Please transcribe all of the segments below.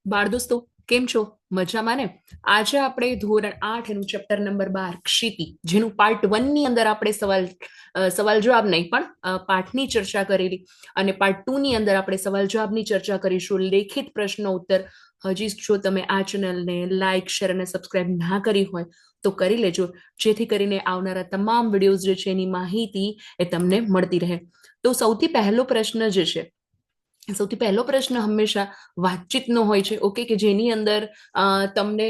બાળ દોસ્તો, કેમ છો? મજામાં ને? આજે આપણે ધોરણ 8 એનું ચેપ્ટર નંબર 12 ક્ષિતિ, જેનું પાર્ટ 1 ની અંદર આપણે સવાલ જવાબ નહીં પણ પાઠની ચર્ચા કરેલી, અને પાર્ટ 2 ની અંદર આપણે સવાલ જવાબની ચર્ચા કરીશું, લેખિત પ્રશ્નો ઉત્તર. હજી જો તમે આ ચેનલને લાઈક, શેર અને સબસ્ક્રાઇબ ના કરી હોય તો કરી લેજો, જેથી કરીને આવનારા તમામ વિડીયોઝ જે છે એની માહિતી એ તમને મળતી રહે. તો સૌથી પહેલો પ્રશ્ન જે છે, સૌથી પહેલો પ્રશ્ન હંમેશા વાતચીતનો હોય છે. ઓકે, કે જેની અંદર તમને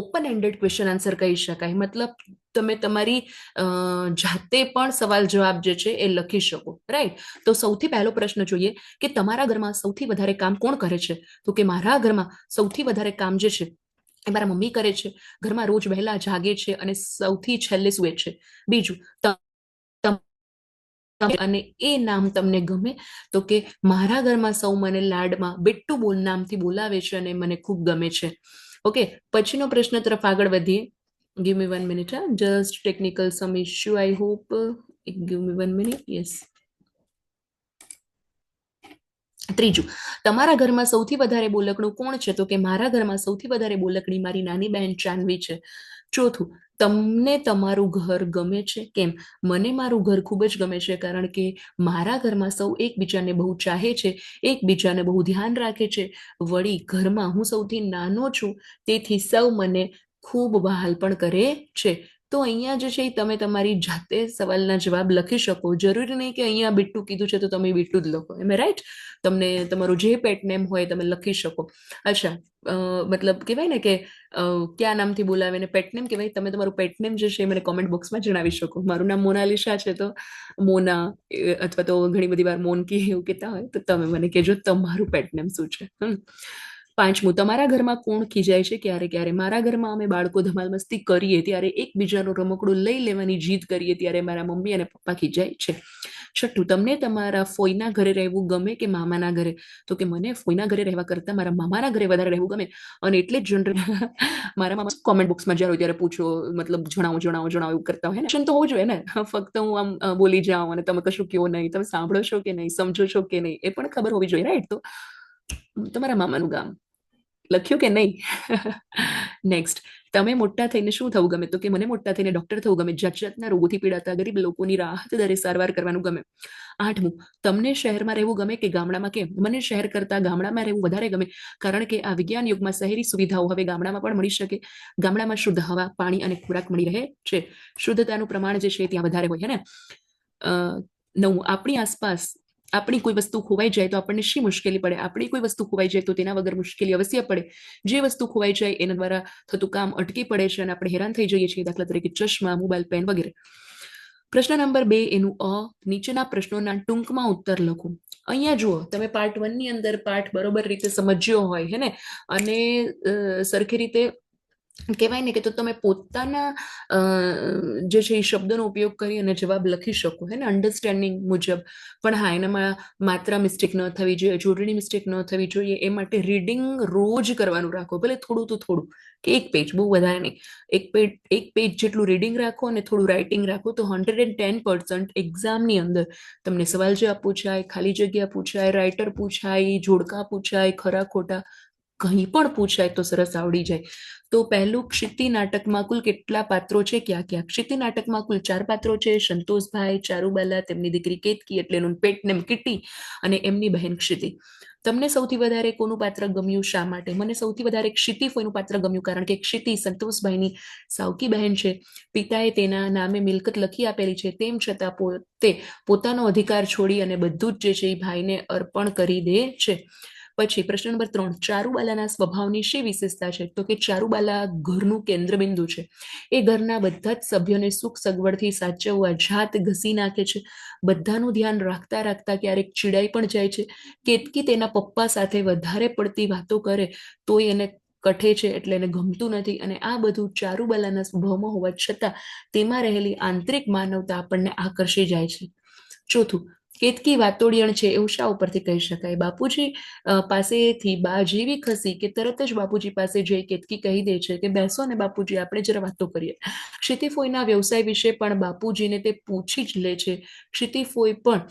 ઓપન એન્ડેડ ક્વેશ્ચન આન્સર કહી શકાય, મતલબ તમે તમારી જાતે પણ સવાલ જવાબ જે છે એ લખી શકો, રાઈટ? તો સૌથી પહેલો પ્રશ્ન જોઈએ કે તમારા ઘરમાં સૌથી વધારે કામ કોણ કરે છે? તો કે મારા ઘરમાં સૌથી વધારે કામ જે છે એ મારા મમ્મી કરે છે. ઘરમાં રોજ વહેલા જાગે છે અને સૌથી છેલ્લે સુએ છે. બીજું, અને એ નામ તમને ગમે? તો કે મારા ઘરમાં સૌ મને લાડમાં બેટ્ટુ બોલ નામથી બોલાવે છે અને મને ખૂબ ગમે છે. ઓકે, પછીનો પ્રશ્ન તરફ આગળ વધીએ. Give me 1 minute. Just technical some issue, I hope. Give me 1 minute. Yes. ત્રીજું, તમારા ઘરમાં સૌથી વધારે બોલકણું કોણ છે? તો કે મારા ઘરમાં સૌથી વધારે બોલકણી મારી નાની બહેન ચાંદવી છે. ચોથું, તમને તમારું ઘર ગમે છે? કેમ? મને મારું ઘર ખૂબ જ ગમે છે, કારણ કે મારા ઘરમાં સૌ એકબીજાને બહુ ચાહે છે, એકબીજાને બહુ ધ્યાન રાખે છે. વળી ઘરમાં હું સૌથી નાનો છું, તેથી સૌ મને ખૂબ વહાલ પણ કરે છે. તો અહીંયા જે છે તમે તમારી જાતે સવાલના જવાબ લખી શકો. જરૂરી નહીં કે અહીંયા બીટું કીધું છે તો તમે બીટું જ લખો, એમ રાઈટ? તમને તમારું જે પેટ નેમ હોય તમે લખી શકો. અચ્છા, મતલબ કહેવાય ને કે કયા નામથી બોલાવે ને પેટ નેમ કહેવાય. તમે તમારું પેટ નેમ જે છે મને કોમેન્ટ બોક્સમાં જણાવી શકો. મારું નામ મોનાલિશા છે, તો મોના, અથવા તો ઘણી બધી વાર મોનકી એવું કહેતા હોય, તો તમે મને કહેજો તમારું પેટ નેમ શું છે. પાંચમું, તમારા ઘરમાં કોણ ખીજાય છે ક્યારે ક્યારે? મારા ઘરમાં અમે બાળકો ધમાલ મસ્તી કરીએ ત્યારે એકબીજાનું રમકડું લઈ લેવાની જીદ કરીએ ત્યારે મારા મમ્મી અને પપ્પા ખીજાય છે. છઠ્ઠું, તમને તમારા ફોઈના ઘરે રહેવું ગમે કે મામાના ઘરે? તો કે મને ફોઈના ઘરે રહેવા કરતા મારા મામાના ઘરે વધારે રહેવું ગમે. અને એટલે જ જનરલ મારા મામા કોમેન્ટ બોક્સમાં જ્યારે ત્યારે પૂછો, મતલબ જણાવો જણાવો જણાવો એવું કરતા હોય ને, તો હોવું જોઈએ ને. ફક્ત હું આમ બોલી જાઉં અને તમે કશું કહો નહીં, તમે સાંભળો છો કે નહીં, સમજો છો કે નહીં, એ પણ ખબર હોવી જોઈએ, રાઈટ? તો તમારા મામાનું ગામ લખ્યું કે નહીં? નેક્સ્ટ, તમે મોટા થઈને શું થવું ગમે? તો કે મને મોટા થઈને ડોક્ટર થવું ગમે. જાત જાતના રોગોથી પીડાતા ગરીબ લોકોની રાહત દરે સારવાર કરવાનું ગમે. આઠમું, તમને શહેરમાં રહેવું ગમે કે ગામડામાં? કેમ? મને શહેર કરતા ગામડામાં રહેવું વધારે ગમે, કારણ કે આ વિજ્ઞાન યુગમાં શહેરી સુવિધાઓ હવે ગામડામાં પણ મળી શકે. ગામડામાં શુદ્ધ હવા, પાણી અને ખોરાક મળી રહે છે. શુદ્ધતાનું પ્રમાણ જે છે ત્યાં વધારે હોય, હે ને? નવમું, આપણી આસપાસ આપણી કોઈ વસ્તુ ખોવાઈ જાય તો આપણને શી મુશ્કેલી પડે? આપણી કોઈ વસ્તુ ખોવાઈ જાય તો તેના વગર મુશ્કેલી અવશ્ય પડે. જે વસ્તુ ખોવાઈ જાય એના દ્વારા થતું કામ અટકી પડે છે અને આપણે હેરાન થઈ જઈએ છીએ, દાખલા તરીકે ચશ્મા, મોબાઈલ, પેન વગેરે. પ્રશ્ન નંબર 2 એનું નીચેના પ્રશ્નોના ટૂંકમાં ઉત્તર લખો. અહીંયા જુઓ, તમે પાર્ટ 1 ની અંદર પાઠ બરોબર રીતે સમજ્યો હોય, હે ને, અને સરખી રીતે કહેવાય ને કે તો તમે પોતાના જે છે એ શબ્દોનો ઉપયોગ કરી અને જવાબ લખી શકો, હે ને, અન્ડરસ્ટેન્ડિંગ મુજબ. પણ હા, એનામાં માત્રા મિસ્ટેક ન થવી જોઈએ, જોડણી મિસ્ટેક ન થવી જોઈએ. એ માટે રીડિંગ રોજ કરવાનું રાખો, ભલે થોડું તો થોડું, કે એક પેજ, બહુ વધારે નહીં. એક પેજ જેટલું રીડિંગ રાખો અને થોડું રાઇટિંગ રાખો, તો 110% એક્ઝામની અંદર તમને સવાલ જવાબ પૂછાય, ખાલી જગ્યા પૂછાય, રાઇટર પૂછાય, જોડકા પૂછાય, ખરા ખોટા કંઈ પણ પૂછાય તો સરસ આવડી જાય. તો પહેલું, ક્ષિતિ નાટકમાં કુલ કેટલા પાત્રો છે? ક્યાં ક્યાં? ક્ષિતિ નાટકમાં કુલ 4 પાત્રો છે: સંતોષભાઈ, ચારુબાલા, તેમની દીકરી કેતકી એટલે એનું પેટ નેમ કિટી, અને એમની બહેન ક્ષિતિ. તમને સૌથી વધારે કોનું પાત્ર ગમ્યું? શા માટે? મને સૌથી વધારે ક્ષિતિ ફોઈનું પાત્ર ગમ્યું, કારણ કે ક્ષિતિ સંતોષભાઈની સાવકી બહેન છે. પિતાએ તેના નામે મિલકત લખી આપેલી છે, તેમ છતાં પોતે પોતાનો અધિકાર છોડી અને બધું જ જે છે એ ભાઈને અર્પણ કરી દે છે. પછી પ્રશ્ન નંબર 3, ચારુબાલાના સ્વભાવની શી વિશેષતા છે? તો કે ચારુબાલા ઘરનું કેન્દ્રબિંદુ છે. એ ઘરના બધા જ સભ્યોને સુખ સગવડથી સાચવવા જાત ઘસી નાખે છે. બધાનું ધ્યાન રાખતા રાખતા ક્યારેક ચીડાઈ પણ જાય છે. કેતકી તેના પપ્પા સાથે વધારે પડતી વાતો કરે તોય એને કઠે છે, એટલે એને ગમતું નથી. અને આ બધું ચારુબાલાના સ્વભાવમાં હોવા છતાં તેમાં રહેલી આંતરિક માનવતા આપણને આકર્ષી જાય છે. ચોથું, કેતકી વાતોડિયણ છે એવું શા ઉપરથી કહી શકાય? બાપુજી પાસેથી બા જેવી ખસી કે તરત જ બાપુજી પાસે જઈ કેતકી કહી દે છે કે બેસો ને બાપુજી, આપણે જરા વાતો કરીએ. ક્ષિતિફોઈના વ્યવસાય વિશે પણ બાપુજીને તે પૂછી જ લે છે. ક્ષિતિફોઈ પણ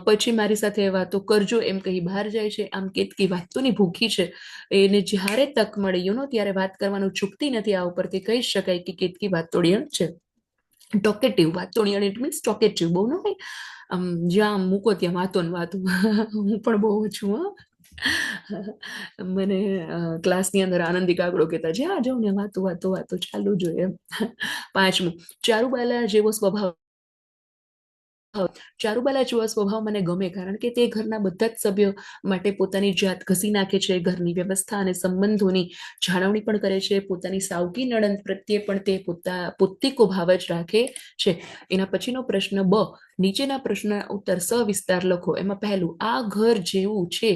પછી મારી સાથે વાતો કરજો એમ કહી બહાર જાય છે. આમ કેતકી વાતોની ભૂખી છે. એને જ્યારે તક મળે ત્યારે વાત કરવાનું ચૂકતી નથી. આ ઉપરથી કહી શકાય કે કેતકી વાતોડિયણ છે. Talkative, વાતોડિયણ it means talkative. બહુ ન હોય આમ જ્યાં મૂકો ત્યાં વાતો ને વાતો. હું પણ બહુ છું. મને ક્લાસની અંદર આનંદી કાગડો કહેતા, જ્યાં જાઉં ને વાતો વાતો વાતો ચાલુ જોઈએ એમ. પાંચમું, ચારુબાલા જેવો સ્વભાવ. ચારુબાલા જેવો સ્વભાવ મને ગમે, કારણ કે તે ઘરના બધા જ સભ્યો માટે પોતાની જાત ઘસી નાખે છે. ઘરની વ્યવસ્થા અને સંબંધોની જાળવણી પણ કરે છે. પોતાની સાવકી નણંદ પ્રત્યે પણ તે પોતીકો ભાવ જ રાખે છે. એના પછીનો પ્રશ્ન બ, નીચેના પ્રશ્નના ઉત્તર સવિસ્તાર લખો. એમાં પહેલું, આ ઘર જેવું છે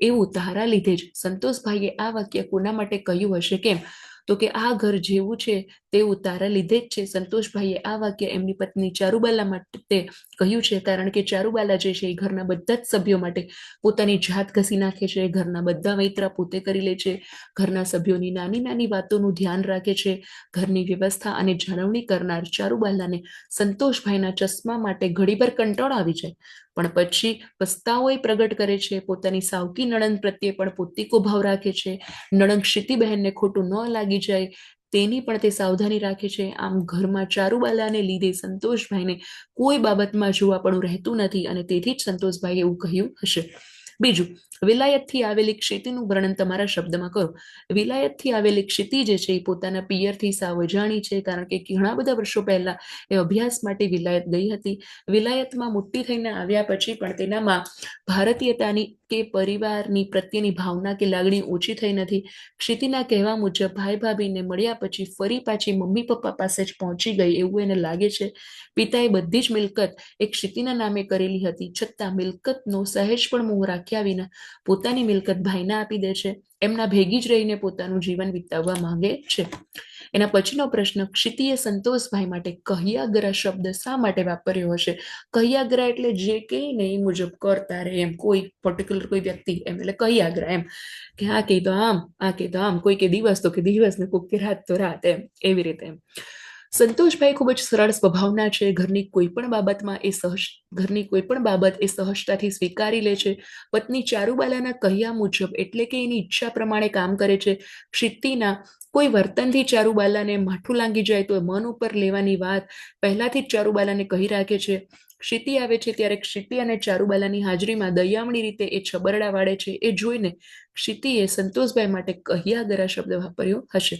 એવું તારા લીધે જ. સંતોષભાઈએ આ વાક્ય કોના માટે કહ્યું હશે, કેમ? તો કે આ ઘર જેવું છે તેવું તારા લીધે જ છે. સંતોષભાઈએ આ વાક્ય એમની પત્ની ચારુબાલા માટે કહ્યું છે, કારણ કે ચારુબાલા જે છે એ ઘરના બધા જ સભ્યો માટે પોતાની જાત ઘસી નાખે છે. ઘરના બધા વૈતરા પોતે કરી લે છે. ઘરના સભ્યોની નાની નાની વાતોનું ધ્યાન રાખે છે. ઘરની વ્યવસ્થા અને જાળવણી કરનાર ચારુબાલાને સંતોષભાઈના ચશ્મા માટે ઘડીભર કંટાળો આવી જાય, પણ પછી પસ્તાવો પ્રગટ કરે છે. પોતાની સાવકી નણંદ પ્રત્યે પણ પોતીકો ભાવ રાખે છે. નણંદ ક્ષિતિબહેનને ખોટું ન લાગી જાય તેની પણ તે સાવધાની રાખે છે. આમ ઘરમાં ચારુબાલાને લીધે સંતોષભાઈને કોઈ બાબતમાં જોવાપણું રહેતું નથી, અને તેથી જ સંતોષભાઈએ એવું કહ્યું હશે. બીજું, વિલાયતથી આવેલી ક્ષિતિનું વર્ણન તમારા શબ્દમાં કરો. વિલાયતથી આવેલી ક્ષિતિ જે છે એ પોતાના પિયરથી સાવ અજાણી છે, કારણ કે ઘણા બધા વર્ષો પહેલા એ અભ્યાસ માટે વિલાયત ગઈ હતી. વિલાયતમાં મોટી થઈને આવ્યા પછી પણ તેનામાં ભારતીયતાની કે પરિવારની પ્રત્યેની ભાવના કે લાગણી ઓછી થઈ નથી. ક્ષિતિના કહેવા મુજબ ભાઈ ભાભીને મળ્યા પછી ફરી પાછી મમ્મી પપ્પા પાસે જ પહોંચી ગઈ એવું એને લાગે છે. પિતાએ બધી જ મિલકત એક ક્ષિતિના નામે કરેલી હતી, છતાં મિલકતનો સહેજ પણ મોહ રાખ્યા વિના પોતાની મિલકત ભાઈને આપી દે છે. એમના ભેગી જ રહીને પોતાનું જીવન વિતાવવા માંગે છે. એના પછીનો પ્રશ્ન, ક્ષિતિએ સંતોષભાઈ માટે કહ્યાગ્રા શબ્દ શા માટે વાપર્યો હશે? કહ્યાગ્રા એટલે જે કે ને એ મુજબ કરતા રહે એમ, કોઈ પર્ટિક્યુલર કોઈ વ્યક્તિ એમ, એટલે કહ્યાગ્રા એમ કે આ કહી તો આમ, આ કહી તો આમ, કોઈ કે દિવસ તો કે દિવસ ને કોઈ કે રાત તો રાત એમ, એવી રીતે એમ. સંતોષભાઈ ખૂબ જ સરળ સ્વભાવના છે. ઘરની કોઈ પણ બાબત એ સહજતાથી સ્વીકારી લે છે. પત્ની ચારુબાલાના કહ્યા મુજબ એટલે કે એની ઈચ્છા પ્રમાણે કામ કરે છે. ક્ષિતિના કોઈ વર્તનથી ચારુબાલાને માઠું લાગી જાય તો મન ઉપર લેવાની વાત પહેલાથી જ ચારુબાલાને કહી રાખે છે. ક્ષિતિ આવે છે ત્યારે ક્ષિતિ અને ચારુબાલાની હાજરીમાં દયામણી રીતે એ છબરડા વાળે છે. એ જોઈને ક્ષિતિએ સંતોષભાઈ માટે કહ્યાગરા શબ્દ વાપર્યો હશે.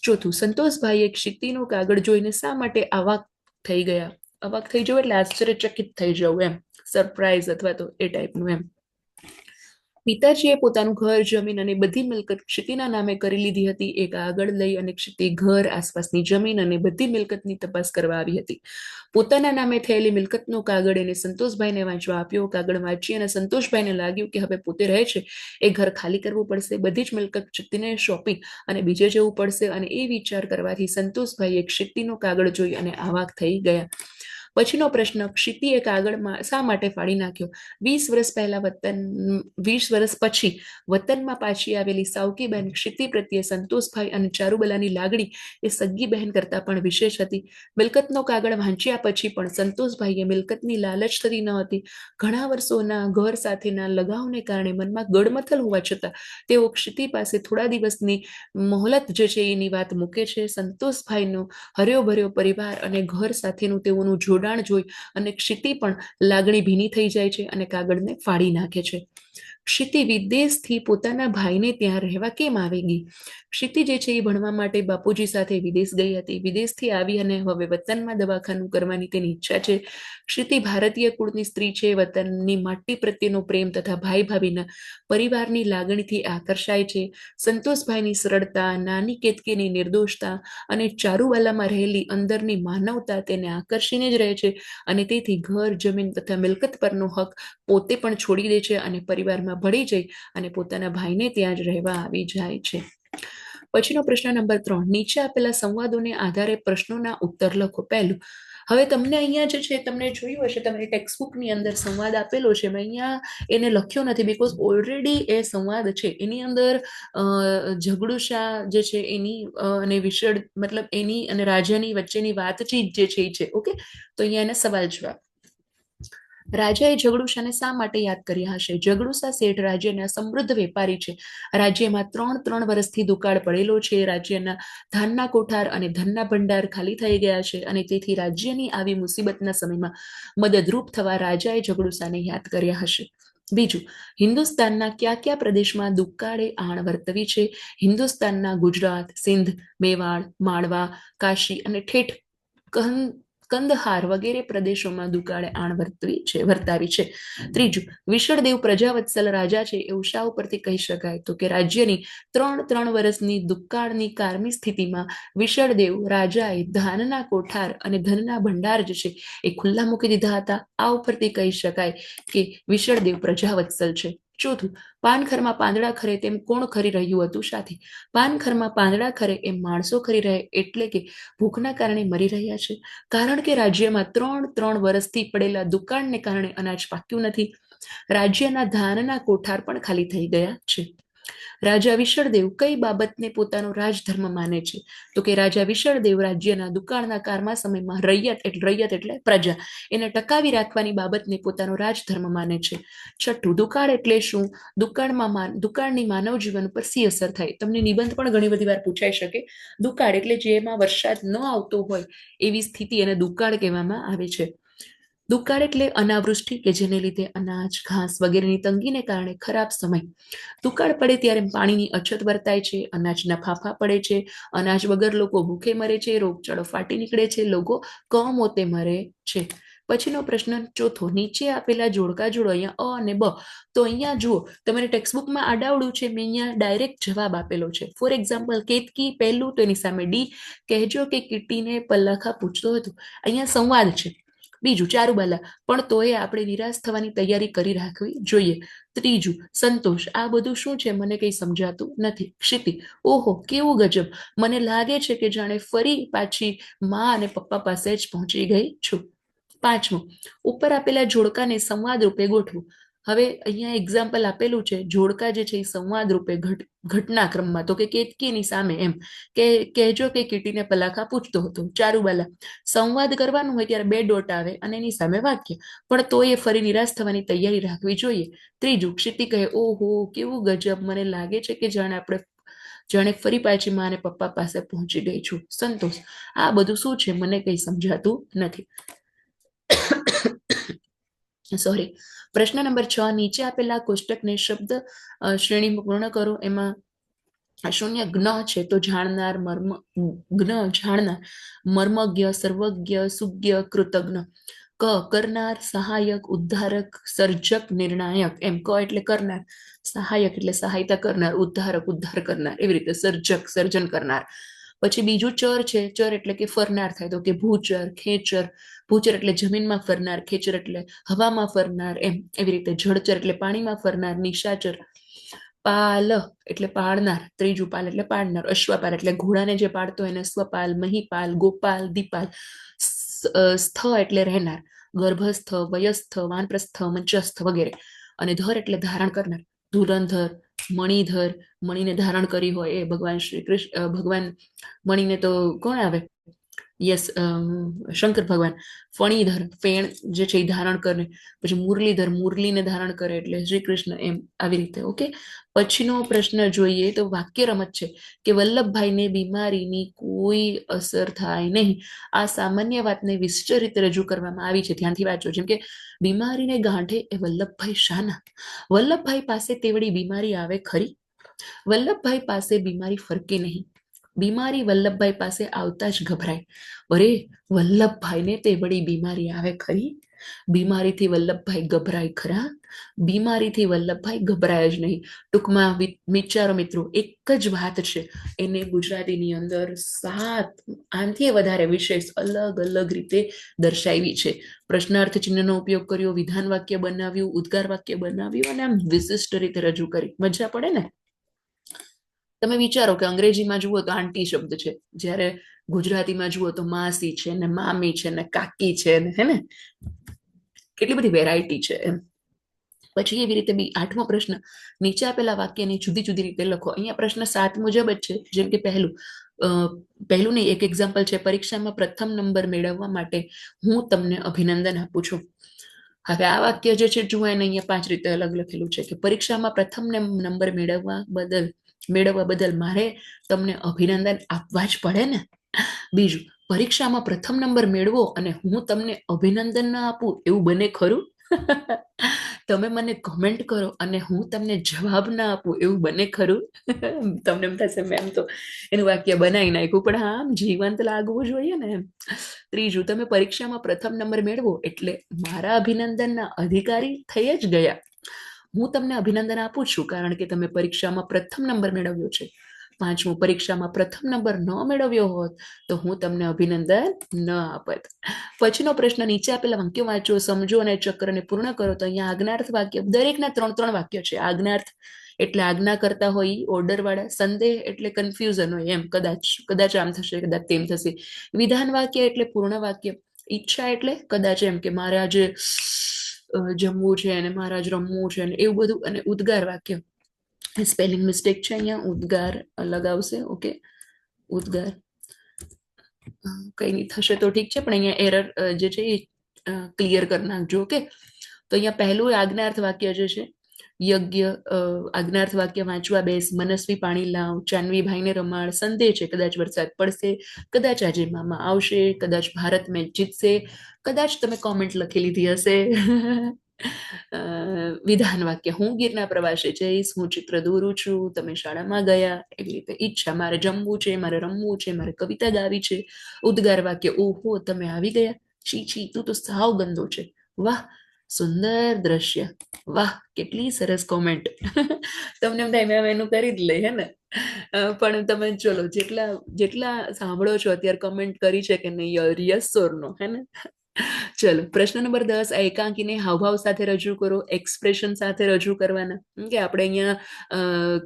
ચોથું, સંતોષભાઈએ ક્ષિતિનો કાગળ જોઈને શા માટે અવાક થઈ ગયા? અવાક થઈ જવું એટલે આશ્ચર્યચકિત થઈ જવું એમ, સરપ્રાઈઝ અથવા તો એ ટાઈપનું એમ. પિતાજીએ પોતાનું ઘર, જમીન અને બધી મિલકત ક્ષિતિના નામે કરી લીધી હતી. એ કાગળ લઈ અને ક્ષિતિ ઘર, આસપાસની જમીન અને બધી મિલકતની તપાસ કરવા આવી હતી. પોતાના નામે થયેલી મિલકતનો કાગળ એને સંતોષભાઈને વાંચવા આપ્યો. કાગળ વાંચી અને સંતોષભાઈને લાગ્યું કે હવે પોતે રહે છે એ ઘર ખાલી કરવું પડશે, બધી જ મિલકત ક્ષિતિને સોંપી અને બીજે જવું પડશે, અને એ વિચાર કરવાથી સંતોષભાઈએ ક્ષિતિનો કાગળ જોઈ અને અવાક થઈ ગયા. પછીનો પ્રશ્ન, ક્ષિતિએ કાગળમાં શા માટે ફાડી નાખ્યો? 20 વર્ષ પછી વતનમાં પાછી આવેલી સાવકી બહેન ક્ષિતિ પ્રત્યે સંતોષભાઈ અને ચારુબાલાની લાગણી એ સગી બહેન કરતા પણ વિશેષ હતી. મિલકતનો કાગળ વાંચ્યા પછી પણ સંતોષભાઈએ મિલકતની લાલચ થતી ન હતી. ઘણા વર્ષોના ઘર સાથેના લગાવને કારણે મનમાં ગડમથલ હોવા છતાં તેઓ ક્ષિતિ પાસે થોડા દિવસની મોહલત જે છે એની વાત મૂકે છે. સંતોષભાઈનો હર્યો ભર્યો પરિવાર અને ઘર સાથેનું તેઓનું જોડાણ જોઈ અને ક્ષિતિ પણ લાગણી ભીની થઈ જાય છે અને કાગળને ફાડી નાખે છે. ક્ષિતિ વિદેશથી પોતાના ભાઈને ત્યાં રહેવા કેમ આવી ગઈ? ક્ષિતિ જે છે એ ભણવા માટે બાપુજી સાથે વિદેશ ગઈ હતી. વિદેશથી આવી અને હવે વતનમાં દવાખાનું કરવાની તેની ઈચ્છા છે. ક્ષિતિ ભારતીય કુળની સ્ત્રી છે. વતનની માટી પ્રત્યેનો પ્રેમ તથા ભાઈ ભાભીના પરિવારની લાગણીથી આકર્ષાય છે. સંતોષભાઈની સરળતા, નાની કેતકીની નિર્દોષતા અને ચારુવાલામાં રહેલી અંદરની માનવતા તેને આકર્ષીને જ રહે છે, અને તેથી ઘર, જમીન તથા મિલકત પરનો હક પોતે પણ છોડી દે છે અને પરિવારમાં ભળી જઈ અને પોતાના ભાઈને ત્યાં જ રહેવા આવી જાય છે. પછીનો પ્રશ્ન નંબર 3, નીચે આપેલા સંવાદોને આધારે પ્રશ્નોના ઉત્તર લખો. પહેલું, હવે તમને અહીંયા જે છે તમને જોયું હશે તમારી ટેક્સ્ટબુકની અંદર સંવાદ આપેલો છે. મેં અહીંયા એને લખ્યો નથી બીકોઝ ઓલરેડી એ સંવાદ છે એની અંદર ઝઘડુશા જે છે એની અને વિષળ મતલબ એની અને રાજાની વચ્ચેની વાતચીત જે છે એ છે. ઓકે, તો અહીંયા એને સવાલ જવાબ. રાજાએ ઝઘડુશાને શા માટે યાદ કર્યા હશે? ઝઘડુશા શેઠ રાજ્યના સમૃદ્ધ વેપારી છે. રાજ્યમાં 3 વર્ષથી દુકાળ પડેલો છે. રાજ્યના ધાનના કોઠાર અને ધનના ભંડાર ખાલી થઈ ગયા છે અને તેથી રાજ્યની આવી મુસીબતના સમયમાં મદદરૂપ થવા રાજાએ ઝઘડુશાને યાદ કર્યા હશે. બીજું, હિન્દુસ્તાનના કયા કયા પ્રદેશમાં દુકાળે આણ વર્તવી છે? હિન્દુસ્તાનના ગુજરાત, સિંધ, મેવાડ, માળવા, કાશી અને ઠેઠ કંદહાર વગેરે પ્રદેશોમાં દુકાળે આણ વર્તાવી છે. ત્રીજું, વિશળદેવ પ્રજાવત્સલ રાજા છે એવું શા ઉપરથી કહી શકાય? તો કે રાજ્યની 3 વર્ષની દુકાળની કારમી સ્થિતિમાં વિશળદેવ રાજાએ ધાનના કોઠાર અને ધનના ભંડાર જે છે એ ખુલ્લા મૂકી દીધા હતા. આ ઉપરથી કહી શકાય કે વિશળદેવ પ્રજાવત્સલ છે. ચોથું, પાનખરમાં પાંદડા ખરે તેમ કોણ ખરી રહ્યું હતું? સાથી. પાનખરમાં પાંદડા ખરે એમ માણસો ખરી રહે એટલે કે ભૂખના કારણે મરી રહ્યા છે. કારણ કે રાજ્યમાં 3 વર્ષથી પડેલા દુકાળને કારણે અનાજ પાક્યું નથી. રાજ્યના ધાનના કોઠાર પણ ખાલી થઈ ગયા છે. રાજા વિશળદેવ કઈ બાબતને પોતાનો રાજધર્મ માને છે? તો કે રાજા વિશળદેવ રાજ્યના દુકાળના કારમા સમયમાં રૈયત એટલે પ્રજા એને ટકાવી રાખવાની બાબતને પોતાનો રાજધર્મ માને છે. છઠ્ઠું, દુકાળ એટલે શું? દુકાળની માનવ જીવન ઉપર સી અસર થાય. તમને નિબંધ પણ ઘણી બધી વાર પૂછાઈ શકે. દુકાળ એટલે જેમાં વરસાદ ન આવતો હોય એવી સ્થિતિ એને દુકાળ કહેવામાં આવે છે. દુકાળ એટલે અનાવૃષ્ટિ કે જેને લીધે અનાજ, ઘાસ વગેરેની તંગીને કારણે ખરાબ સમય. દુકાળ પડે ત્યારે પાણીની અછત વર્તાય છે, અનાજના ફાંફા પડે છે, અનાજ વગર લોકો ભૂખે મરે છે, રોગચાળો ફાટી નીકળે છે, લોકો કમોતે મરે છે. પછીનો પ્રશ્ન ચોથો, નીચે આપેલા જોડકા જોડો. અહીંયા અ અને બ. તો અહીંયા જુઓ, તમારે ટેક્સ્ટબુકમાં આડાવડું છે, મેં અહીંયા ડાયરેક્ટ જવાબ આપેલો છે. ફોર એક્ઝામ્પલ, કેતકી પહેલું તો એની સામે ડી. કહેજો કે કીટીને પલ્લખા પૂછતો હતો. અહીંયા સંવાદ છે. બીજું, ચારુબાલા, પણ તોય આપણે નિરાશ થવાની તૈયારી કરી રાખવી જોઈએ. ત્રીજું, સંતોષ, આ બધું શું છે મને કંઈ સમજાતું નથી. ક્ષિતિ, ઓહો કેવું ગજબ, મને લાગે છે કે જાણે ફરી પાછી મા અને પપ્પા પાસે જ પહોંચી ગઈ છું. પાંચમું, ઉપર આપેલા જોડકાને સંવાદ રૂપે ગોઠવું. હવે અહીંયા એક્ઝામ્પલ આપેલું છે, જોડકા જે છે એ સંવાદ રૂપે ઘટનાક્રમમાં, તો કે કેતકીની સામે એમ કે કહેજો કે કીટીને પલાખા પૂછતો હતો. ચારુબાલા, સંવાદ કરવાનું હોય ત્યારે 2 ડોટ આવે અને એની સામે વાક્ય, પણ તો એ ફરી નિરાશ થવાની તૈયારી રાખવી જોઈએ. ત્રીજું, ક્ષિતિ કહે, ઓહો કેવું ગજબ, મને લાગે છે કે જાણે ફરી પાછી મા અને પપ્પા પાસે પહોંચી ગઈ છું. સંતોષ, આ બધું શું છે મને કંઈ સમજાતું નથી. સોરી. પ્રશ્ન નંબર 6, નીચે આપેલા કોષ્ટકને શબ્દ શ્રેણી પૂર્ણ કરો. એમાં શૂન્ય જ્ઞ છે તો જાણનાર, મર્મજ્ઞ, સર્વજ્ઞ, સુજ્ઞ, કૃતજ્ઞ. ક, કરનાર, સહાયક, ઉદ્ધારક, સર્જક, નિર્ણાયક. એમ ક એટલે કરનાર, સહાયક એટલે સહાયતા કરનાર, ઉદ્ધારક ઉદ્ધાર કરનાર, એવી રીતે સર્જક સર્જન કરનાર. પછી બીજું ચર છે, ચર એટલે કે ફરનાર થાય, તો કે ભૂચર, ખેચર. ભૂચર એટલે જમીનમાં ફરનાર, ખેચર એટલે હવામાં ફરનાર, એમ એવી રીતે જળચર એટલે પાણીમાં ફરનાર, નિશાચર. પાલ એટલે પાળનાર, ત્રીજું પાલ એટલે પાળનાર, અશ્વપાલ એટલે ઘોડાને જે પાળતો એને સ્વપાલ, મહીપાલ, ગોપાલ, દીપાલ. સ્થ એટલે રહેનાર, ગર્ભસ્થ, વયસ્થ, વાનપ્રસ્થ, મંચસ્થ વગેરે. અને ધર એટલે ધારણ કરનાર, ધુરંધર, મણિધર, મણીને ધારણ કરી હોય એ ભગવાન શ્રી કૃષ્ણ. ભગવાન મણીને તો કોણ આવે? યસ, શંકર ભગવાન. ફણીધર, ફેણ જે છે એ ધારણ કરે. પછી મુરલીધર, મુરલીને ધારણ કરે એટલે શ્રી કૃષ્ણ, એમ આવી રીતે. ઓકે. પછીનો પ્રશ્ન જોઈએ તો વાક્ય રમત છે કે વલ્લભભાઈને બીમારીની કોઈ અસર થાય નહીં. આ સામાન્ય વાતને વિસ્તૃત રીતે રજૂ કરવામાં આવી છે, ધ્યાનથી વાંચો. જેમ કે બીમારીને ગાંઠે એ વલ્લભભાઈ શાના? વલ્લભભાઈ પાસે તેવડી બીમારી આવે ખરી? વલ્લભભાઈ પાસે બીમારી ફરકે નહીં. બીમારી વલ્લભભાઈ પાસે આવતા જ ગભરાય. અરે, વલ્લભભાઈને તે વળી બીમારી આવે ખરી? બીમારીથી વલ્લભભાઈ ગભરાય ખરા? બીમારીથી વલ્લભભાઈ ગભરાય જ નહીં. ટૂંકમાં વિચારો મિત્રો, એક જ વાત છે, એને ગુજરાતીની અંદર 7 આનાથી વધારે વિશેષ અલગ અલગ રીતે દર્શાવી છે. પ્રશ્નાર્થ ચિહ્નનો ઉપયોગ કર્યો, વિધાન વાક્ય બનાવ્યું, ઉદ્ગાર વાક્ય બનાવ્યું અને આમ વિશિષ્ટ રીતે રજૂ કરી. મજા પડે ને? તમે વિચારો કે અંગ્રેજીમાં જુઓ તો આંટી શબ્દ છે, જ્યારે ગુજરાતીમાં જુઓ તો માસી છે ને મામી છે ને કાકી છે ને, હે ને? કેટલી બધી વેરાયટી છે એમ. પછી એવી રીતે બી 8મો પ્રશ્ન, નીચે આપેલા વાક્યને જુદી જુદી રીતે લખો. અહીંયા પ્રશ્ન 7 મુજબ જ છે. જેમ કે પહેલું નહીં, એક એક્ઝામ્પલ છે, પરીક્ષામાં પ્રથમ નંબર મેળવવા માટે હું તમને અભિનંદન આપું છું. હવે આ વાક્ય જે છે જુઓ એને અહીંયા 5 રીતે અલગ લખેલું છે કે પરીક્ષામાં પ્રથમ નંબર મેળવવા બદલ મારે તમને અભિનંદન આપવા જ પડે ને. બીજું, પરીક્ષામાં પ્રથમ નંબર મેળવો અને હું તમને અભિનંદન ના આપું એવું બને ખરું? તમે મને કમેન્ટ કરો અને હું તમને જવાબ ના આપું એવું બને ખરું? તમને એમ થશે મેમ તો એનું વાક્ય બનાવી નાખ્યું, પણ હા જીવંત લાગવું જોઈએ ને એમ. ત્રીજું, તમે પરીક્ષામાં પ્રથમ નંબર મેળવો એટલે મારા અભિનંદનના અધિકારી થઈ જ ગયા. હું તમને અભિનંદન આપું છું કારણ કે તમે પરીક્ષામાં પ્રથમ નંબર મેળવ્યો છે. પાંચમું, પરીક્ષામાં પ્રથમ નંબર ન મેળવ્યો હોત તો હું તમને અભિનંદન ન આપત. પછીનો પ્રશ્ન, નીચે આપેલા વાક્યો વાંચો, સમજો અને ચક્રને પૂર્ણ કરો. તો અહીંયા આજ્ઞાર્થ વાક્ય, દરેકના 3 વાક્ય છે. આજ્ઞાર્થ એટલે આજ્ઞા કરતા હોય ઓર્ડર વાળા, સંદેહ એટલે કન્ફ્યુઝન હોય એમ, કદાચ આમ થશે કદાચ તેમ થશે. વિધાન વાક્ય એટલે પૂર્ણ વાક્ય. ઈચ્છા એટલે કદાચ એમ કે મારે આજે જમવું છે અને મારે આજ રમવું છે અને એવું બધું. અને ઉદ્ગાર વાક્ય, સ્પેલિંગ મિસ્ટેક છે અહીંયા, ઉદ્ગાર અલગ આવશે. ઓકે, ઉદ્ગાર કઈ નહીં થશે તો ઠીક છે, પણ અહીંયા એરર જે છે એ ક્લિયર કરી નાખજો. ઓકે, તો અહીંયા પહેલું આજ્ઞાર્થ વાક્ય જે છે, યજ્ઞ, આજ્ઞાર્થ વાક્ય વાંચવા બેસ, મનસ્વી પાણી લાવ, ચાનવી ભાઈને રમાડ, સંદેહ છે કદાચ વરસાદ પડશે, કદાચ આજે મામા આવશે, કદાચ ભારત મેચ જીતશે, કદાચ તમે કોમેન્ટ લખી લીધી હશે. વિધાન વાક્ય, હું ગીરના પ્રવાસે જઈશ, હું ચિત્ર દોરું છું, તમે શાળામાં ગયા, એવી રીતે. ઈચ્છા, મારે જમવું છે, મારે રમવું છે, મારે કવિતા ગાવી છે. ઉદ્ગાર વાક્ય, ઓહો તમે આવી ગયા, છી છી તું તો સાવ ગંદો છે, વાહ સુંદર દ્રશ્ય, વાહ કેટલી સરસ કોમેન્ટ. તમને એમ થાય મેં એનું કરી જ લઈ હે ને, પણ તમે ચલો જેટલા સાંભળો છો અત્યારે કમેન્ટ કરી છે કે નહીં, યસ ઓર નો, હે ને. ચલો પ્રશ્ન નંબર 10, આ એકાંકીને હાવભાવ સાથે રજૂ કરો, એક્સપ્રેશન સાથે રજૂ કરવાના. કે આપણે અહીંયા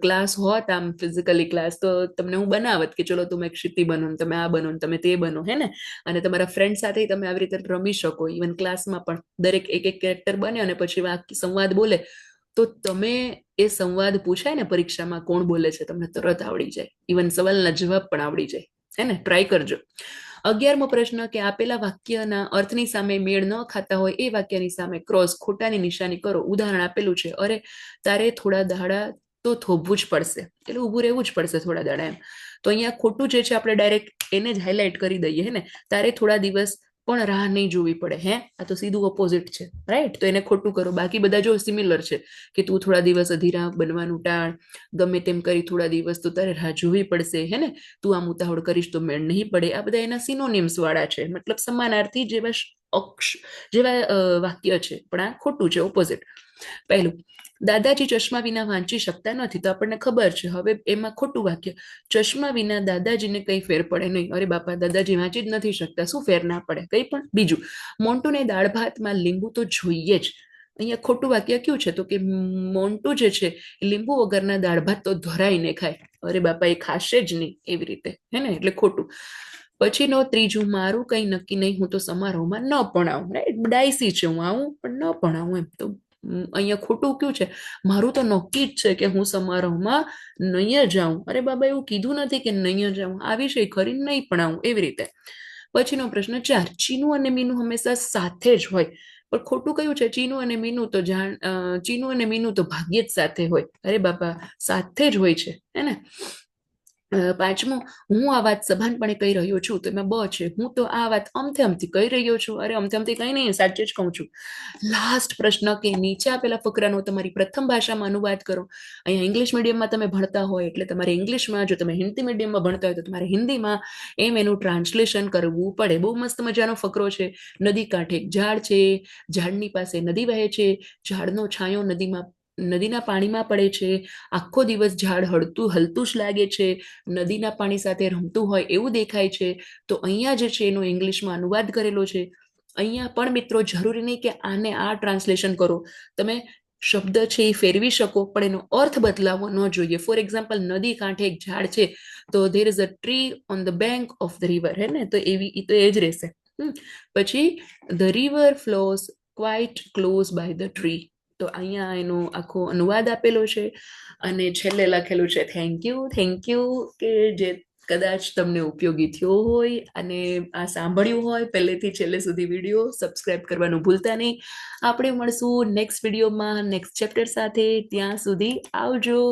ક્લાસ હોત આમ ફિઝિકલી ક્લાસ, તો તમને હું બનાવત કે ચલો તમે ક્ષિતિ બનો, તમે આ બનો, તમે તે બનો, હે ને. અને તમારા ફ્રેન્ડ સાથે તમે આવી રીતે રમી શકો. ઇવન ક્લાસમાં પણ દરેક એક કેરેક્ટર બને અને પછી સંવાદ બોલે, તો તમે એ સંવાદ પૂછાય ને પરીક્ષામાં કોણ બોલે છે તમને તરત આવડી જાય. ઇવન સવાલના જવાબ પણ આવડી જાય, હે ને. ટ્રાય કરજો. 11મો પ્રશ્ન, કે આપેલા વાક્યના અર્થની સામે મેળ ન ખાતા હોય એ વાક્યની સામે ક્રોસ, ખોટાની નિશાની કરો. ઉદાહરણ આપેલું છે, અરે તારે થોડા દાડા તો થોભવું જ પડશે, એટલે ઊભું રહેવું જ પડશે થોડા દાડા એમ. તો અહીંયા ખોટું જે છે આપણે ડાયરેક્ટ એને જ હાઇલાઇટ કરી દઈએ, હે ને. તારે થોડા દિવસ પણ રાહ નહીં જોવી પડે, હે, આ તો સીધું ઓપોઝિટ છે, રાઈટ. તો એને ખોટું કરો. બાકી બધા જો સિમિલર છે કે તું થોડા દિવસ અધીરા બનવાનું ટાળ, ગમે તેમ કરી થોડા દિવસ તો તારે રાહ જોવી પડશે, હે ને. તું આમ ઉતાવળ કરીશ તો મેળ નહીં પડે. આ બધા એના સિનોનિમ્સ વાળા છે, મતલબ સમાનાર્થી જેવા વાક્ય છે, પણ આ ખોટું છે, ઓપોઝિટ. પહેલું, દાદાજી ચશ્મા વિના વાંચી શકતા નથી, તો આપણને ખબર છે. હવે એમાં ખોટું વાક્ય, ચશ્મા વિના દાદાજીને કઈ ફેર પડે નહીં. અરે બાપા દાદાજી વાંચી જ નથી શકતા, શું ફેર ના પડે, કઈ પણ. બીજું, મોન્ટુને દાળ ભાતમાં લીંબુ તો જોઈએ જ. અહીંયા ખોટું વાક્ય કયું છે, તો કે મોન્ટુ જે છે લીંબુ વગરના દાળ ભાત તો ધરાઈને ખાય. અરે બાપા એ ખાશે જ નહીં, એવી રીતે, હે ને, એટલે ખોટું. પછીનો ત્રીજું, મારું કઈ નક્કી નહીં, હું તો સમારોહમાં ન પણ આવું, રાઈટ. ડાયસી છે, હું આવું પણ ન પણ આવું એમ. તો અહીંયા ખોટું કયું છે, મારું તો નક્કી જ છે કે હું સમારોહમાં નહીં જાઉં. અરે બાબા એવું કીધું નથી કે નહીં જાઉં, આવી છે ખરી, નહીં પણ આવું, એવી રીતે. પછીનો પ્રશ્ન 4, ચીનુ અને મીનુ હંમેશા સાથે જ હોય, પણ ખોટું કયું છે, ચીનુ અને મીનુ તો ભાગ્યે જ સાથે હોય. અરે બાપા સાથે જ હોય છે, હે ને. પાંચમું, હું આ વાત સભાનપણે કહી રહ્યો છું, તો એમાં બ છે, હું તો આ વાત અમથે અમથી કહી રહ્યો છું. અરે અમથે અમથી કઈ નહીં, સાચે જ કહું છું. લાસ્ટ પ્રશ્ન, કે નીચે આપેલા ફકરાનો તમારી પ્રથમ ભાષામાં અનુવાદ કરો. અહીંયા ઇંગ્લિશ મીડિયમમાં તમે ભણતા હોય એટલે તમારે ઇંગ્લિશમાં, જો તમે હિન્દી મીડિયમમાં ભણતા હોય તો તમારે હિન્દીમાં એનું ટ્રાન્સલેશન કરવું પડે. બહુ મસ્ત મજાનો ફકરો છે. નદી કાંઠે એક ઝાડ છે, ઝાડની પાસે નદી વહે છે, ઝાડનો છાંયો નદીના પાણીમાં પડે છે, આખો દિવસ ઝાડ હલતું જ લાગે છે, નદીના પાણી સાથે રમતું હોય એવું દેખાય છે. તો અહીંયા જે છે એનો ઇંગ્લિશમાં અનુવાદ કરેલો છે. અહીંયા પણ મિત્રો જરૂરી નહીં કે આને આ ટ્રાન્સલેશન કરો, તમે શબ્દ છે એ ફેરવી શકો, પણ એનો અર્થ બદલાવવો ન જોઈએ. ફોર એક્ઝામ્પલ, નદી કાંઠે એક ઝાડ છે, તો there is a tree on the bank of the river, હે ને. તો એ જ રહેશે. પછી the river flows quite close by the tree. તો અહીંયા એનો આખો અનુવાદ આપેલો છે. અને છેલ્લે લખેલું છે થેન્ક યુ કે જે કદાચ તમને ઉપયોગી થયો હોય અને આ સાંભળ્યું હોય પહેલેથી છેલ્લે સુધી વિડીયો સબસ્ક્રાઇબ કરવાનું ભૂલતા નહીં. આપણે મળશું નેક્સ્ટ વિડીયોમાં નેક્સ્ટ ચેપ્ટર સાથે. ત્યાં સુધી આવજો.